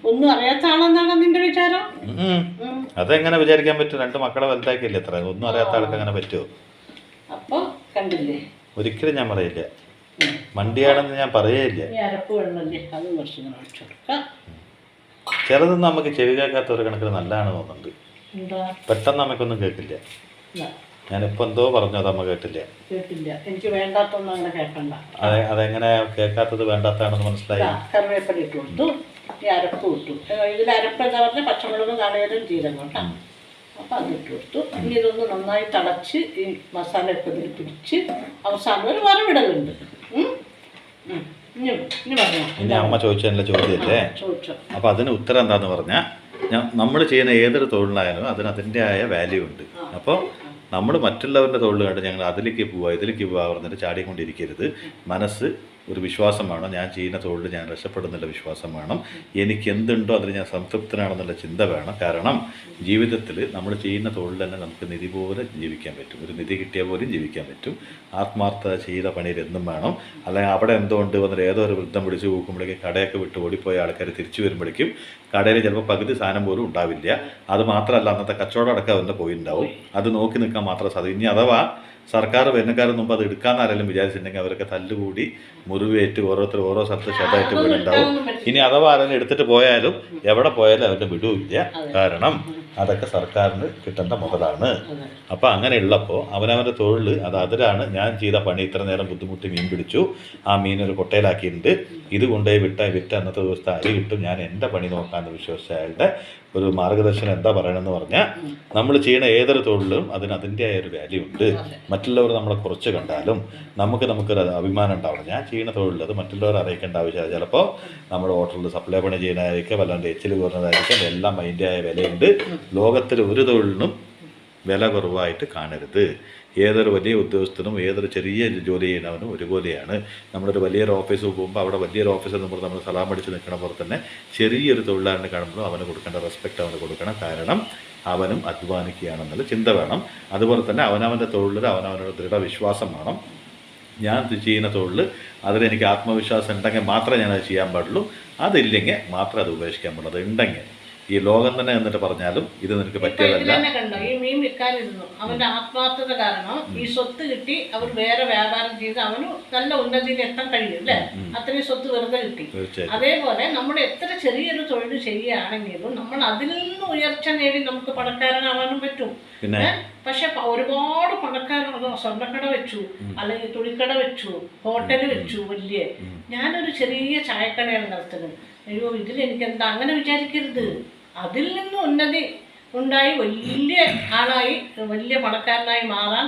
ഒന്നും അറിയാത്ത ആളെന്നാണ് നിന്റെ വിചാരം? അതെങ്ങനെ വിചാരിക്കാൻ പറ്റും? 2 മക്കളെ വലുതാക്കിയില്ലേ, എത്ര ഒന്നും അറിയാത്ത ആൾക്ക് അങ്ങനെ പറ്റുമോ? അപ്പൊ കണ്ടില്ലേ, ഒരിക്കലും ഞാൻ പറയില്ല, മണ്ടിയാണെന്ന് ഞാൻ പറയേയില്ല. ചിലതൊന്നും നമുക്ക് ചെവി കേൾക്കാത്ത ഒരു കണക്കിന് നല്ലതാണ് തോന്നുന്നുണ്ട്. പെട്ടെന്ന് നമുക്കൊന്നും കേൾക്കില്ല. ഞാനിപ്പോൾ എന്തോ പറഞ്ഞു, അത് അമ്മ കേട്ടില്ല. എനിക്ക് വേണ്ടാത്തൊന്നും അങ്ങനെ കേൾക്കണ്ട. അതെങ്ങനെ കേൾക്കാത്തത് വേണ്ടാത്തതാണെന്ന് മനസ്സിലായി? കറിവേപ്പില ഇട്ട് കൊടുത്തു, ഈ അരപ്പ് ഇട്ടു. ഇതിൽ അരപ്പ് എന്താ പറഞ്ഞാൽ പച്ചമുളകും നാളികേരം ജീരകം കേട്ടോ. അപ്പം അതിട്ട് കൊടുത്തു. ഇനി ഇതൊന്ന് നന്നായി തിളച്ച് ഈ മസാലയൊക്കെ ഇതിൽ പിടിച്ച് അവസാനം ഒരു വറവിടലുണ്ട്. ഇനി അമ്മ ചോദിച്ചതിൻ്റെ ചോദ്യമല്ലേ? അപ്പം അതിന് ഉത്തരം എന്താന്ന് പറഞ്ഞാൽ, നമ്മൾ ചെയ്യുന്ന ഏതൊരു തൊഴിലായാലും അതിന് അതിൻ്റെതായ വാല്യൂ ഉണ്ട്. അപ്പോൾ നമ്മൾ മറ്റുള്ളവരുടെ തൊഴിൽ കണ്ട് ഞങ്ങൾ അതിലേക്ക് പോവുക ഇതിലേക്ക് പോവുക പറഞ്ഞിട്ട് ചാടിക്കൊണ്ടിരിക്കരുത്. മനസ്സ് ഒരു വിശ്വാസം വേണം, ഞാൻ ചെയ്യുന്ന തൊഴിൽ ഞാൻ രക്ഷപ്പെടുന്നുള്ള വിശ്വാസം വേണം, എനിക്ക് എന്തുണ്ടോ അതിൽ ഞാൻ സംതൃപ്തനാണെന്നുള്ള ചിന്ത വേണം. കാരണം ജീവിതത്തിൽ നമ്മൾ ചെയ്യുന്ന തൊഴിൽ തന്നെ നമുക്ക് നിധി പോലെ ജീവിക്കാൻ പറ്റും. ഒരു നിധി കിട്ടിയ പോലും ജീവിക്കാൻ പറ്റും. ആത്മാർത്ഥത ചെയ്ത പണിയിൽ എന്നും വേണം. അല്ലെങ്കിൽ അവിടെ എന്തുകൊണ്ട് വന്നിട്ട് ഏതോ ഒരു വൃദ്ധം പിടിച്ച് പോകുമ്പോഴേക്കും കടയൊക്കെ വിട്ട് ഓടിപ്പോയ ആൾക്കാർ തിരിച്ചു വരുമ്പോഴേക്കും കടയിൽ ചിലപ്പോൾ പകുതി സാധനം പോലും ഉണ്ടാവില്ല. അത് മാത്രമല്ല അന്നത്തെ കച്ചവടം അടക്കം അവൻ്റെ പോയിട്ടുണ്ടാവും. അത് നോക്കി നിൽക്കാൻ മാത്രം സാധിക്കും. ഇനി അഥവാ സർക്കാർ വരുന്നക്കാരും മുമ്പ് അത് എടുക്കാമെന്ന് ആരെങ്കിലും വിചാരിച്ചിട്ടുണ്ടെങ്കിൽ അവരൊക്കെ തല്ലുകൂടി മുറിവേറ്റ് ഓരോരുത്തർ ഓരോ സ്ഥലത്ത് ക്ഷതമായിട്ട് വീടുണ്ടാവും. ഇനി അഥവാ ആരെങ്കിലും എടുത്തിട്ട് പോയാലും എവിടെ പോയാലും അവരുടെ വിടുവില്ല. കാരണം അതൊക്കെ സർക്കാരിന് കിട്ടേണ്ട മുതലാണ്. അപ്പോൾ അങ്ങനെയുള്ളപ്പോൾ അവനവൻ്റെ തൊഴിൽ അതിലാണ്. ഞാൻ ചെയ്ത പണി ഇത്ര നേരം ബുദ്ധിമുട്ടി മീൻ പിടിച്ചു, ആ മീനൊരു കൊട്ടയിലാക്കിയിട്ടുണ്ട്, ഇത് കൊണ്ടുപോയി വിറ്റ് അന്നത്തെ ദിവസത്തെ അരി കിട്ടും, ഞാൻ എൻ്റെ പണി നോക്കാമെന്ന് വിശ്വസിച്ച അയാളുടെ ഒരു മാർഗദർശനം എന്താ പറയണമെന്ന് പറഞ്ഞാൽ, നമ്മൾ ചെയ്യുന്ന ഏതൊരു തൊഴിലും അതിന് അതിൻ്റെതായ ഒരു വാല്യൂ ഉണ്ട്. മറ്റുള്ളവർ നമ്മളെ കുറച്ച് കണ്ടാലും നമുക്കൊരു അഭിമാനം ഉണ്ടാവണം. ഞാൻ ചെയ്യുന്ന തൊഴിൽ അത് മറ്റുള്ളവർ അറിയിക്കേണ്ട ആവശ്യമില്ല. ചിലപ്പോൾ നമ്മൾ ഹോട്ടലിൽ സപ്ലൈ പണി ചെയ്യുന്നതായിരിക്കും, വല്ലാണ്ട് എച്ചിൽ കുറഞ്ഞതായിരിക്കും, എല്ലാം അതിൻ്റെതായ വിലയുണ്ട്. ലോകത്തിൽ ഒരു തൊഴിലിനും വില കുറവായിട്ട് കാണരുത്. ഏതൊരു വലിയ ഉദ്യോഗസ്ഥനും ഏതൊരു ചെറിയ ജോലി ചെയ്യുന്നവനും ഒരുപോലെയാണ്. നമ്മളൊരു വലിയൊരു ഓഫീസ് പോകുമ്പോൾ അവിടെ വലിയൊരു ഓഫീസിൽ നമ്മൾ സലാം അടിച്ച് നിൽക്കണ പോലെ തന്നെ ചെറിയൊരു തൊഴിലാളിനെ കാണുമ്പോൾ അവന് കൊടുക്കേണ്ട റെസ്പെക്റ്റ് അവന് കൊടുക്കണം. കാരണം അവനും അധ്വാനിക്കുകയാണെന്നുള്ള ചിന്ത വേണം. അതുപോലെ തന്നെ അവനവൻ്റെ തൊഴിലിൽ അവനവനൊരു ദൃഢവിശ്വാസം വേണം. ഞാൻ ചെയ്യുന്ന തൊഴിൽ അതിലെനിക്ക് ആത്മവിശ്വാസം ഉണ്ടെങ്കിൽ മാത്രമേ ഞാനത് ചെയ്യാൻ പാടുള്ളൂ. അതില്ലെങ്കിൽ മാത്രമേ അത് ഉപേക്ഷിക്കാൻ പാടുള്ളൂ. അത് ഉണ്ടെങ്കിൽ ഈ ലോകം തന്നെ എന്നിട്ട് പറഞ്ഞാലും ഇത് നിനക്ക് പറ്റിയതല്ല. തന്നെ കണ്ടോ, ഈ മീൻ വിൽക്കാനിരുന്നു, അവന്റെ ആത്മാർത്ഥത കാരണം ഈ സ്വത്ത് കിട്ടി, അവർ വേറെ വ്യാപാരം ചെയ്ത് അവന് നല്ല ഉന്നതിയിൽ എത്താൻ കഴിയും അല്ലേ? അത്രയും സ്വത്ത് വെറുതെ കിട്ടി. അതേപോലെ നമ്മൾ എത്ര ചെറിയൊരു തൊഴിൽ ചെയ്യുകയാണെങ്കിലും നമ്മൾ അതിൽ നിന്ന് ഉയർച്ച നേടി നമുക്ക് പണക്കാരനാവാനും പറ്റും. പക്ഷെ ഒരുപാട് പണക്കാരോ സ്വർണ്ണക്കട വെച്ചു, അല്ലെങ്കിൽ തുണിക്കട വെച്ചു, ഹോട്ടൽ വെച്ചു, വലിയ ഞാനൊരു ചെറിയ ചായക്കടയാണ് നടത്തുന്നത്, അയ്യോ ഇതിൽ എനിക്ക് എന്താ, അങ്ങനെ വിചാരിക്കരുത്. അതിൽ നിന്ന് ഉന്നതി ഉണ്ടായി വലിയ ആളായി വലിയ പണക്കാരനായി മാറാൻ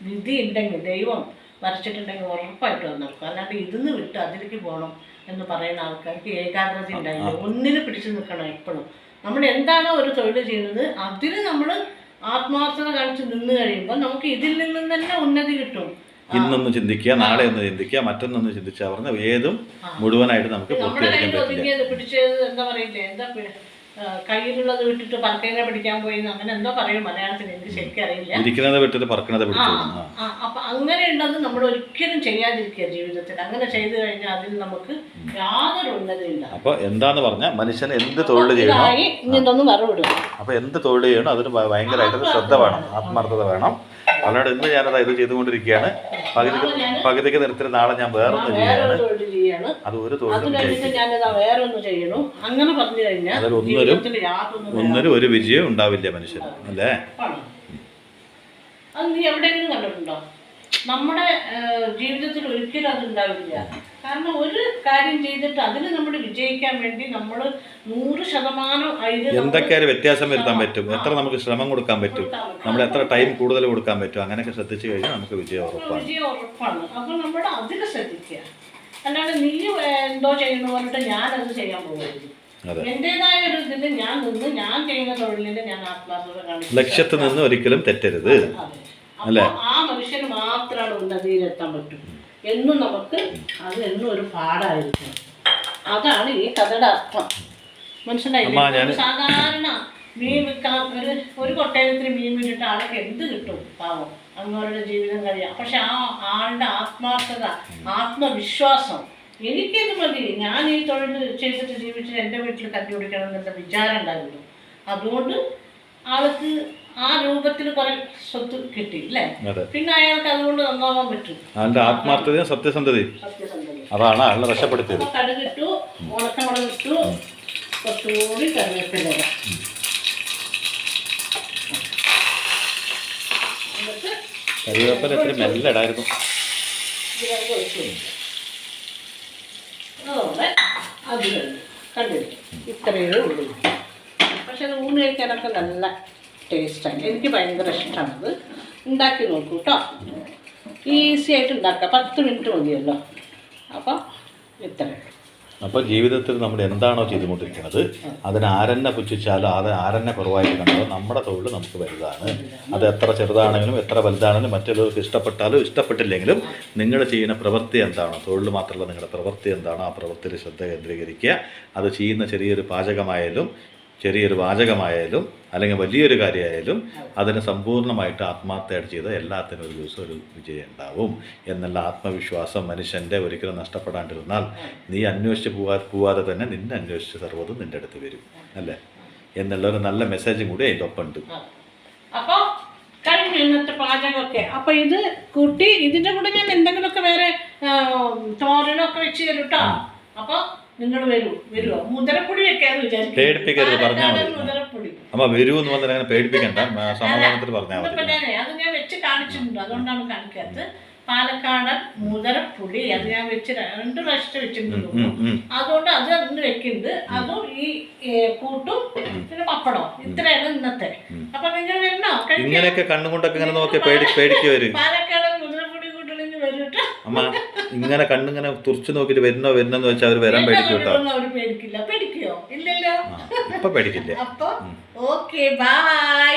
വിധി ഉണ്ടെങ്കിൽ, ദൈവം വരച്ചിട്ടുണ്ടെങ്കിൽ ഉറപ്പായിട്ട് നടക്കും. അല്ലാണ്ട് ഇതിന്ന് വിട്ട് അതിലേക്ക് പോകണം എന്ന് പറയുന്ന ആൾക്കാർക്ക് ഏകാഗ്രത ഉണ്ടായില്ല. ഒന്നിന് പിടിച്ചു നിൽക്കണം എപ്പോഴും. നമ്മൾ എന്താണോ ഒരു തൊഴിൽ ചെയ്യുന്നത് അതിന് നമ്മൾ ആത്മാർത്ഥത കാണിച്ച് നിന്ന് കഴിയുമ്പോൾ നമുക്ക് ഇതിൽ നിന്നും തന്നെ ഉന്നതി കിട്ടും. ഇന്നൊന്ന് ചിന്തിക്കുക, നാളെ ഒന്ന് ചിന്തിക്കുക, മറ്റൊന്നൊന്ന് ചിന്തിച്ചാൽ പറഞ്ഞ ഏതും മുഴുവനായിട്ട് നമുക്ക് പൂർത്തീകരിക്കാൻ പറ്റില്ല. പിടിച്ചത് എന്താ പറയില്ലേ, എന്താ കയ്യിലുള്ളത് വിട്ടിട്ട് പറക്കേനെ പിടിക്കാൻ പോയി അങ്ങനെ എന്തോ പറയും മലയാളത്തിൽ, എനിക്ക് ശരിക്കും അറിയില്ല. ഇരിക്കുന്നത് വിട്ടിട്ട് പറക്കണത് പിടിച്ചു. അപ്പൊ അങ്ങനെയുള്ളത് നമ്മൾ ഒരിക്കലും ചെയ്യാതിരിക്കുക ജീവിതത്തിൽ. അങ്ങനെ ചെയ്തു കഴിഞ്ഞാൽ അതിൽ നമുക്ക് യാതൊരു ഉന്നതിയില്ല. അപ്പൊ എന്താന്ന് പറഞ്ഞാൽ മനുഷ്യന് എന്ത് തൊഴിൽ ചെയ്യണം, ഇതൊന്നും മറുപടി. അപ്പൊ എന്ത് തൊഴിൽ ചെയ്യണം അതിന് ഭയങ്കരമായിട്ട് ശ്രദ്ധ വേണം, ആത്മാർത്ഥത വേണം. അല്ലാണ്ട് ഇന്ന് ഞാനത് ഇത് ചെയ്തുകൊണ്ടിരിക്കുകയാണ്, പകുതിക്ക് നിർത്തി നാളെ ഞാൻ വേറൊന്ന് ചെയ്യാണ്, അത് ഒരു തൊഴിലും ഒന്നിനും ഒരു വിജയം ഉണ്ടാവില്ല മനുഷ്യന് അല്ലേ? അത് നീ എവിടെയെങ്കിലും കണ്ടിട്ടുണ്ടോ? നമ്മുടെ ജീവിതത്തിൽ ഒരിക്കലും അത് ഉണ്ടാവില്ല. കാരണം ഒരു കാര്യം ചെയ്തിട്ട് അതിന് നമ്മൾ വിജയിക്കാൻ വേണ്ടി നമ്മൾ 100% എന്തൊക്കെയായാലും വ്യത്യാസം വരുത്താൻ പറ്റും, എത്ര നമുക്ക് ശ്രമം കൊടുക്കാൻ പറ്റും, നമ്മൾ എത്ര ടൈം കൂടുതൽ കൊടുക്കാൻ പറ്റും, അങ്ങനെയൊക്കെ ശ്രദ്ധിച്ചു കഴിഞ്ഞാൽ നമുക്ക് വിജയം ഉറപ്പാണ്. അപ്പൊ നമ്മൾ അതിൽ ശ്രദ്ധിക്കുക. അല്ലാണ്ട് നീ എന്തോ ചെയ്യുന്ന പറഞ്ഞിട്ട് ഞാനത് ചെയ്യാൻ പോകരുത്. എന്റേതായ ഒരു ഇതിൽ ഞാൻ നിന്ന് ഞാൻ ചെയ്യുന്ന തൊഴിലിൽ ഞാൻ ആത്മാർത്ഥത കാണിക്കും. ലക്ഷ്യത്തിൽ നിന്ന് ഒരിക്കലും തെറ്റരുത്. ആ മനുഷ്യന് മാത്രമാണ് ഉന്നതിയിലെത്താൻ പറ്റും. എന്നും നമുക്ക് അത് എന്നും ഒരു പാടായിരിക്കും. അതാണ് ഈ കഥയുടെ അർത്ഥം. മനസ്സിലായില്ലേ? സാധാരണ മീൻ വിൽക്കാൻ ഒരു കൊട്ടയത്തിന് മീൻ വിട്ടിട്ട് ആൾക്ക് എന്ത് കിട്ടും? പാവം, അങ്ങോരുടെ ജീവിതം കഴിയാം. പക്ഷെ ആ ആളുടെ ആത്മാർത്ഥത, ആത്മവിശ്വാസം, എനിക്കിത് മതി, ഞാൻ ഈ തൊഴിൽ ചെയ്തിട്ട് ജീവിച്ചിട്ട് എൻ്റെ വീട്ടിൽ കണ്ടുപിടിക്കണം എന്നുള്ള വിചാരം ഉണ്ടായിരുന്നു. അതുകൊണ്ട് ആൾക്ക് ആ രൂപത്തിൽ കുറെ സ്വത്ത് കിട്ടി അല്ലേ? പിന്നെ അയാൾക്ക് അതുകൊണ്ട് നന്നാവാൻ പറ്റും. ആത്മാർത്ഥതയും സത്യസന്ധതയും അതാണ് ആളെ രക്ഷപ്പെടുത്തിയത്. കടുകിട്ടു, ഉണക്കമുളക് ഇട്ടു, കുറച്ചുകൂടി കറിവേപ്പില. കറിവേപ്പില എത്ര മെല്ലടായിരുന്നു. അതുകൊണ്ട് അത് കണ്ടിട്ട് ഇത്രയേ ഉള്ളൂ. പക്ഷെ അത് ഊണ് കഴിക്കാനൊക്കെ നല്ല ടേസ്റ്റാണ്. എനിക്ക് ഭയങ്കര ഇഷ്ടമാണത്. ഉണ്ടാക്കി നോക്കൂ കേട്ടോ. ഈസി ആയിട്ട് ഉണ്ടാക്കാം, 10 മിനിറ്റ് മതിയല്ലോ. അപ്പം ഇത്രയും. അപ്പോൾ ജീവിതത്തിൽ നമ്മൾ എന്താണോ ചെയ്തുകൊണ്ടിരിക്കുന്നത് അതിന് ആരെന്നെ പുച്ഛിച്ചാലോ അത് ആരെന്നെ കുറവായിട്ട് കണ്ടാലോ നമ്മുടെ തൊഴിൽ നമുക്ക് വലുതാണ്. അത് എത്ര ചെറുതാണെങ്കിലും എത്ര വലുതാണെങ്കിലും മറ്റുള്ളവർക്ക് ഇഷ്ടപ്പെട്ടാലും ഇഷ്ടപ്പെട്ടില്ലെങ്കിലും നിങ്ങൾ ചെയ്യുന്ന പ്രവൃത്തി എന്താണോ, തൊഴിൽ മാത്രമല്ല നിങ്ങളുടെ പ്രവൃത്തി എന്താണോ ആ പ്രവൃത്തിയിൽ ശ്രദ്ധ കേന്ദ്രീകരിക്കുക. അത് ചെയ്യുന്ന ചെറിയൊരു പാചകമായാലും ചെറിയൊരു വാചകമായാലും അല്ലെങ്കിൽ വലിയൊരു കാര്യമായാലും അതിന് സമ്പൂർണ്ണമായിട്ട് ആത്മാർത്ഥമായിട്ട് ചെയ്ത് എല്ലാത്തിനും ഒരു ദിവസം ഒരു വിജയം ഉണ്ടാവും എന്നുള്ള ആത്മവിശ്വാസം മനുഷ്യൻ്റെ ഒരിക്കലും നഷ്ടപ്പെടാണ്ടിരുന്നാൽ നീ അന്വേഷിച്ച് പോവാതെ തന്നെ നിന്നെ അന്വേഷിച്ച് സർവ്വതും നിൻ്റെ അടുത്ത് വരും അല്ലേ എന്നുള്ളൊരു നല്ല മെസ്സേജും കൂടി അതിൻ്റെ ഒപ്പം ഉണ്ട്. അപ്പോൾ കഴിഞ്ഞു ഇന്നത്തെ പാചകമൊക്കെ. അപ്പോൾ ഇത് കൂട്ടി ഇതിൻ്റെ കൂടെ ഞാൻ എന്തെങ്കിലുമൊക്കെ വേറെ തോരനൊക്കെ വെച്ച് തരും കേട്ടോ. അപ്പോൾ നിങ്ങൾ വരുമോ? മുതലപ്പൊടി വെക്കാന്ന് വിചാരിക്കും. പേടിപ്പിക്കരുത്, പറഞ്ഞാൽ മതി. അമ്മ വരൂ എന്ന് പറഞ്ഞാൽ അങ്ങനെ പേടിപ്പിക്കണ്ട, സമാധാനത്തിൽ പറഞ്ഞാൽ മതി. അത് ഞാൻ വെച്ച് കാണിച്ചിട്ടുണ്ട്, അതുകൊണ്ടാണ് കാണിക്കാത്തത്. പാലക്കാടൻ മുതലപ്പൊടി അത് ഞാൻ വെച്ച് 2 പ്രാവശ്യം വെച്ചിട്ടുണ്ട്. അതുകൊണ്ട് അത് അന്ന് വെക്കുന്നത് അതും ഈ കൂട്ടും പിന്നെ പപ്പടം ഇത്രയാണ് ഇന്നത്തെ. അപ്പൊ നിങ്ങൾ വരണോ? ഇങ്ങനെയൊക്കെ കണ്ണുകൊണ്ടൊക്കെ ഇങ്ങനെ നോക്കി പേടിക്കുവരും. പാലക്കാടൻ മുതലപ്പൊടി കൂട്ടണമെങ്കിൽ വരും കേട്ടോ. അമ്മ ഇങ്ങനെ കണ്ണിങ്ങനെ തുറച്ചു നോക്കിട്ട് വരുന്നോന്ന് വെച്ചാൽ അവർ വരാൻ പേടിക്കും കേട്ടോ. പേടിക്കില്ല. പേടിക്കോ? ഇല്ലല്ലോ, ഇപ്പൊ പേടിക്കില്ല. അപ്പൊ ഓക്കെ, ബൈ.